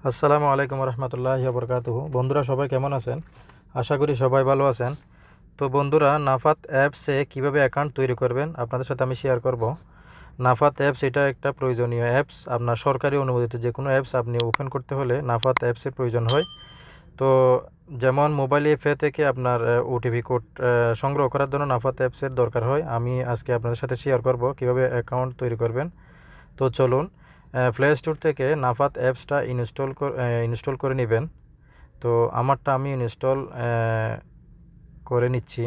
আসসালামু আলাইকুম রহমতুল্লাহি ওয়া বারাকাতুহু। বন্ধুরা সবাই কেমন আছেন? আশা করি সবাই ভালো আছেন। তো বন্ধুরা, নাফাত অ্যাপসে কিভাবে অ্যাকাউন্ট তৈরি করবেন আপনাদের সাথে আমি শেয়ার করব। নাফাত অ্যাপস এটা একটা প্রয়োজনীয় অ্যাপস। আপনার সরকারি অনুমোদিত যে কোনো অ্যাপস আপনি ওপেন করতে হলে নাফাত অ্যাপসের প্রয়োজন হয়। তো যেমন মোবাইল অ্যাপে থেকে আপনার ওটিপি কোড সংগ্রহ করার জন্য নাফাত অ্যাপসের দরকার হয়। আমি আজকে আপনাদের সাথে শেয়ার করব কিভাবে অ্যাকাউন্ট তৈরি করবেন। তো চলুন, প্লে স্টোর থেকে নাফাত অ্যাপসটা ইনস্টল করে নেবেন। তো আমারটা আমি ইনস্টল করে নিচ্ছি।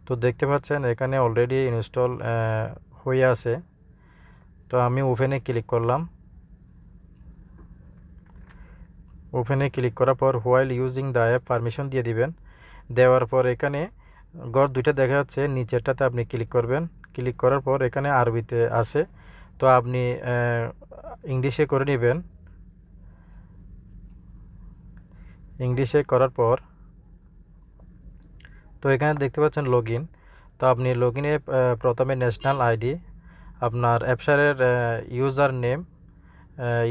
তো দেখতে পাচ্ছেন এখানে অলরেডি ইনস্টল হয়ে আছে। তো আমি ওপেনে ক্লিক করলাম। ওপেনে ক্লিক করার পর while using the app permission দিয়ে দিবেন। দেওয়ার পর এখানে ঘর দুইটা দেখা যাচ্ছে, নিচেরটাতে আপনি ক্লিক করবেন। ক্লিক করার পর এখানে আরবিতে আছে, তো আপনি ইংলিশে করে নেবেন। ইংলিশে করার পর তো এখানে দেখতে পাচ্ছেন লগ ইন। তো আপনি লগ ইনে প্রথমে ন্যাশনাল আইডি, আপনার অ্যাপসারের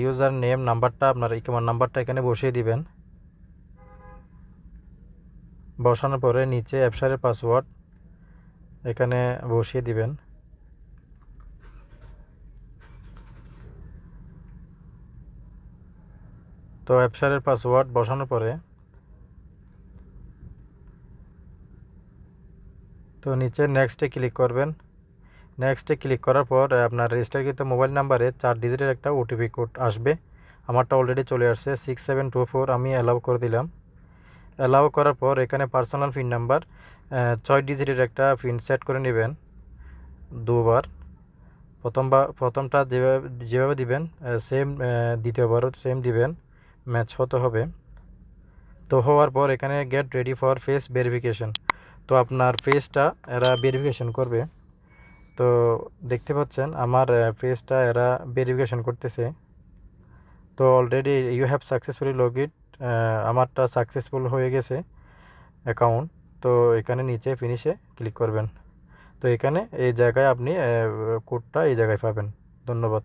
ইউজার নেম নাম্বারটা, আপনার ইকমার নাম্বারটা এখানে বসিয়ে দিবেন। বসানোর পরে নিচে অ্যাপসারের পাসওয়ার্ড এখানে বসিয়ে দিবেন। তো অ্যাপসারের পাসওয়ার্ড বসানোর পরে তো নিচে নেক্সটে ক্লিক করবেন। নেক্সটে ক্লিক করার পর আপনার রেজিস্টারকৃত মোবাইল নাম্বারে 4 ডিজিটের একটা ওটিপি কোড আসবে। আমারটা অলরেডি চলে আসছে 6724। আমি অ্যালাউ করে দিলাম। অ্যালাউ করার পর এখানে পার্সোনাল পিন নাম্বার 6 ডিজিটের একটা পিন সেট করে নেবেন দুবার। প্রথমটা যেভাবে দিবেন সেম, দ্বিতীয়বারও সেম দিবেন, ম্যাচ হতে হবে। তো হওয়ার পর এখানে get ready for face verification. তো আপনার ফেসটা এরা ভেরিফিকেশন করবে। তো দেখতে পাচ্ছেন আমার ফেসটা এরা ভেরিফিকেশন করতেছে। তো already you have successfully log in, আমারটা সাকসেসফুল হয়ে গেছে অ্যাকাউন্ট। তো এখানে নিচে ফিনিশে ক্লিক করবেন। তো এখানে এই জায়গায় আপনি কোডটা এই জায়গায় পাবেন। ধন্যবাদ।